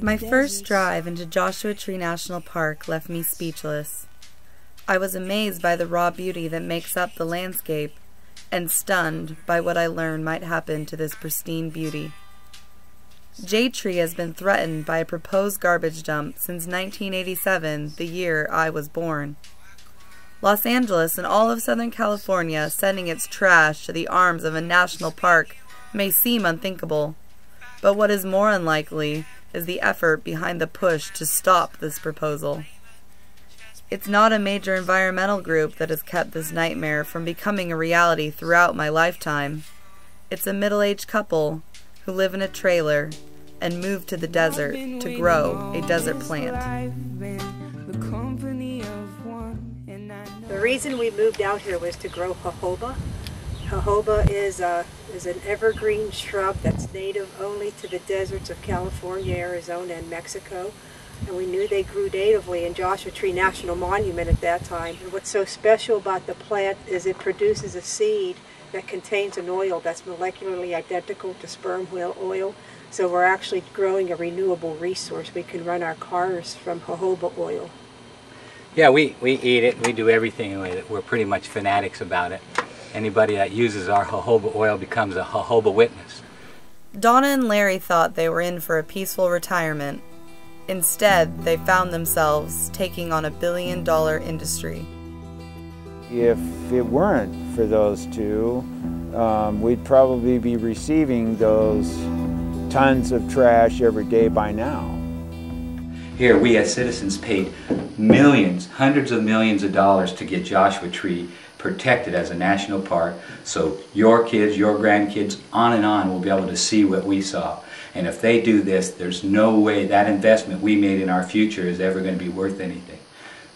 My first drive into Joshua Tree National Park left me speechless. I was amazed by the raw beauty that makes up the landscape, and stunned by what I learned might happen to this pristine beauty. Jade Tree has been threatened by a proposed garbage dump since 1987, the year I was born. Los Angeles and all of Southern California sending its trash to the arms of a national park may seem unthinkable, but what is more unlikely is the effort behind the push to stop this proposal. It's not a major environmental group that has kept this nightmare from becoming a reality throughout my lifetime. It's a middle-aged couple who live in a trailer and moved to the desert to grow a desert plant. The reason we moved out here was to grow jojoba. Jojoba is an evergreen shrub that's native only to the deserts of California, Arizona, and Mexico. And we knew they grew natively in Joshua Tree National Monument at that time. And what's so special about the plant is it produces a seed that contains an oil that's molecularly identical to sperm whale oil. So we're actually growing a renewable resource. We can run our cars from jojoba oil. Yeah, we eat it. We do everything with it. We're pretty much fanatics about it. Anybody that uses our jojoba oil becomes a jojoba witness. Donna and Larry thought they were in for a peaceful retirement. Instead, they found themselves taking on $1 billion industry. If it weren't for those two, we'd probably be receiving those tons of trash every day by now. Here, we as citizens paid millions, hundreds of millions of dollars to get Joshua Tree protected as a national park, so your kids, your grandkids, on and on will be able to see what we saw. And if they do this, there's no way that investment we made in our future is ever going to be worth anything.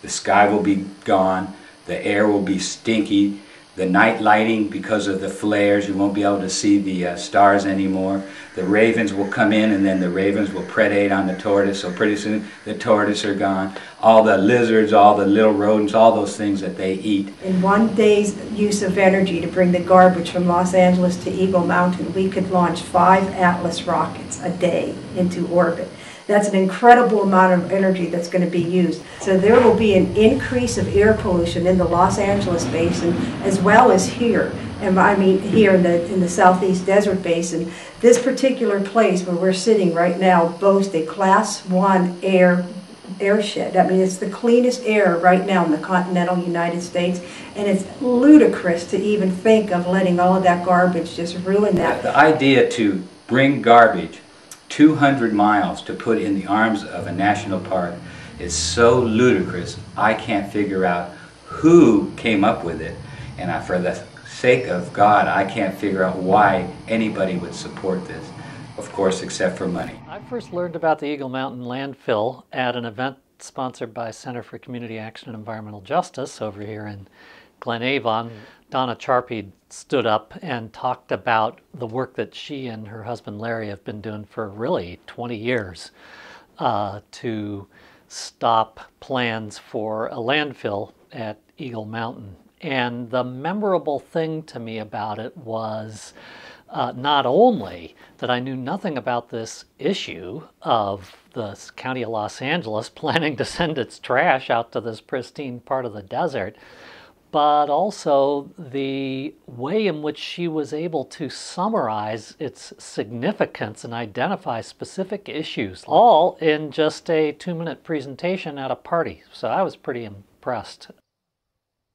The sky will be gone, the air will be stinky, the night lighting, because of the flares, you won't be able to see the stars anymore. The ravens will come in, and then the ravens will predate on the tortoise, so pretty soon the tortoise are gone. All the lizards, all the little rodents, all those things that they eat. In one day's use of energy to bring the garbage from Los Angeles to Eagle Mountain, we could launch 5 Atlas rockets a day into orbit. That's an incredible amount of energy that's going to be used. So there will be an increase of air pollution in the Los Angeles basin as well as here. And I mean here in the southeast desert basin. This particular place where we're sitting right now boasts a Class 1 airshed. I mean, it's the cleanest air right now in the continental United States, and it's ludicrous to even think of letting all of that garbage just ruin that. The idea to bring garbage 200 miles to put in the arms of a national park is so ludicrous, I can't figure out who came up with it. And for the sake of God, I can't figure out why anybody would support this. Of course, except for money. I first learned about the Eagle Mountain landfill at an event sponsored by Center for Community Action and Environmental Justice over here in Glen Avon. Donna Charpied stood up and talked about the work that she and her husband Larry have been doing for really 20 years to stop plans for a landfill at Eagle Mountain. And the memorable thing to me about it was not only that I knew nothing about this issue of the County of Los Angeles planning to send its trash out to this pristine part of the desert, but also the way in which she was able to summarize its significance and identify specific issues, all in just a 2-minute presentation at a party. So I was pretty impressed.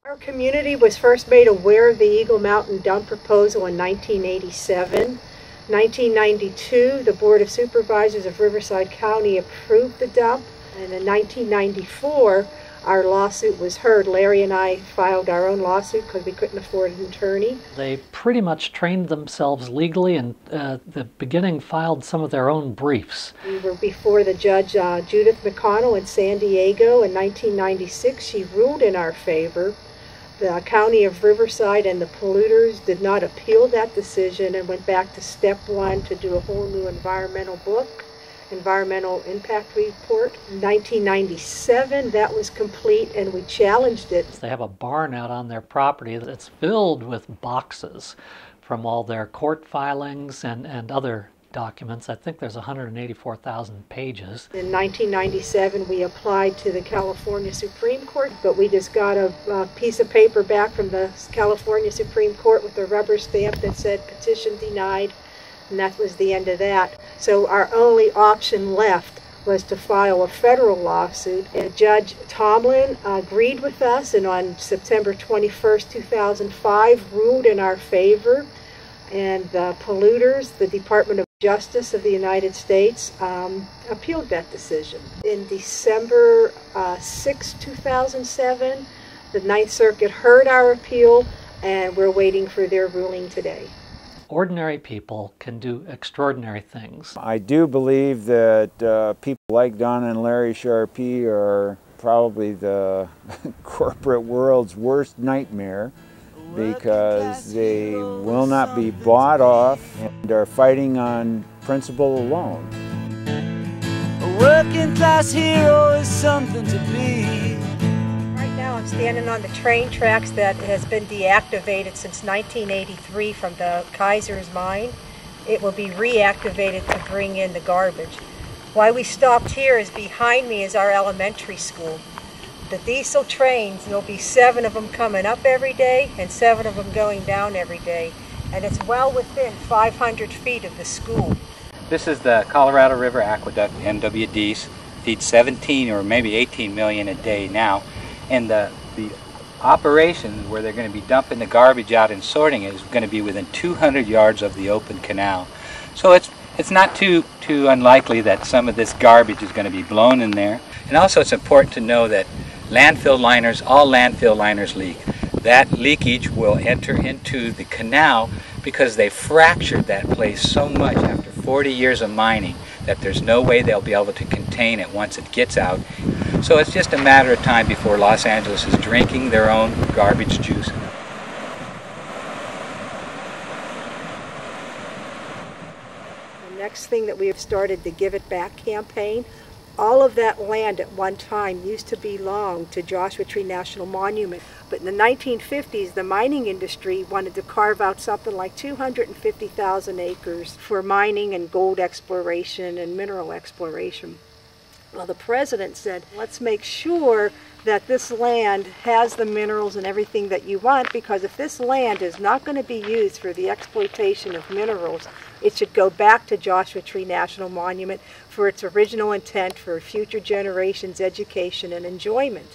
Our community was first made aware of the Eagle Mountain dump proposal in 1987. 1992, the Board of Supervisors of Riverside County approved the dump, and in 1994, our lawsuit was heard. Larry and I filed our own lawsuit because we couldn't afford an attorney. They pretty much trained themselves legally and at the beginning filed some of their own briefs. We were before the judge Judith McConnell in San Diego in 1996. She ruled in our favor. The County of Riverside and the polluters did not appeal that decision and went back to step 1 to do a whole new environmental book. Environmental Impact Report. In 1997, that was complete, and we challenged it. They have a barn out on their property that's filled with boxes from all their court filings and other documents. I think there's 184,000 pages. In 1997, we applied to the California Supreme Court, but we just got a piece of paper back from the California Supreme Court with a rubber stamp that said petition denied, and that was the end of that. So our only option left was to file a federal lawsuit, and Judge Tomlin agreed with us, and on September 21st, 2005, ruled in our favor, and the polluters, the Department of Justice of the United States, appealed that decision. In December 6, 2007, the Ninth Circuit heard our appeal, and we're waiting for their ruling today. Ordinary people can do extraordinary things. I do believe that people like Donna and Larry Charpied are probably the corporate world's worst nightmare, because they will not be bought off and are fighting on principle alone. A working class hero is something to be. Right now I'm standing on the train tracks that has been deactivated since 1983 from the Kaiser's mine. It will be reactivated to bring in the garbage. Why we stopped here is behind me is our elementary school. The diesel trains, there'll be 7 of them coming up every day and 7 of them going down every day. And it's well within 500 feet of the school. This is the Colorado River Aqueduct, MWDs, feeds 17 or maybe 18 million a day now. And the operation where they're going to be dumping the garbage out and sorting it is going to be within 200 yards of the open canal. So it's not too unlikely that some of this garbage is going to be blown in there. And also it's important to know that landfill liners, all landfill liners leak. That leakage will enter into the canal because they fractured that place so much after 40 years of mining that there's no way they'll be able to contain it once it gets out. So it's just a matter of time before Los Angeles is drinking their own garbage juice. The next thing that we have started the Give It Back campaign. All of that land at one time used to belong to Joshua Tree National Monument. But in the 1950s, the mining industry wanted to carve out something like 250,000 acres for mining and gold exploration and mineral exploration. Well, the president said, let's make sure that this land has the minerals and everything that you want, because if this land is not going to be used for the exploitation of minerals, it should go back to Joshua Tree National Monument for its original intent for future generations' education and enjoyment.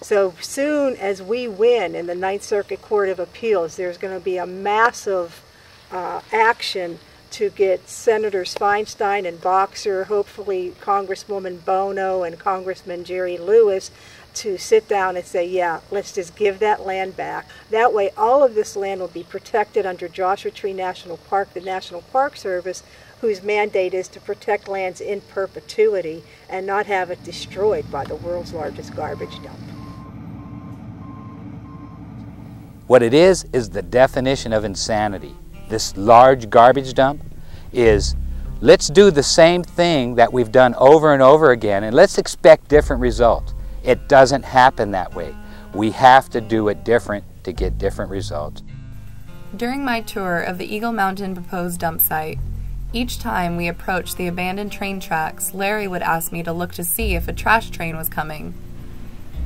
So soon as we win in the Ninth Circuit Court of Appeals, there's going to be a massive action to get Senators Feinstein and Boxer, hopefully Congresswoman Bono and Congressman Jerry Lewis, to sit down and say, yeah, let's just give that land back. That way all of this land will be protected under Joshua Tree National Park, the National Park Service, whose mandate is to protect lands in perpetuity and not have it destroyed by the world's largest garbage dump. What it is the definition of insanity. This large garbage dump is, let's do the same thing that we've done over and over again and let's expect different results. It doesn't happen that way. We have to do it different to get different results. During my tour of the Eagle Mountain proposed dump site, each time we approached the abandoned train tracks, Larry would ask me to look to see if a trash train was coming.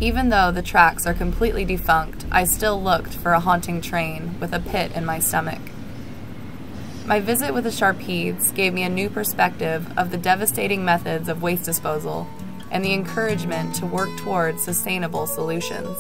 Even though the tracks are completely defunct, I still looked for a haunting train with a pit in my stomach. My visit with the Charpieds gave me a new perspective of the devastating methods of waste disposal and the encouragement to work towards sustainable solutions.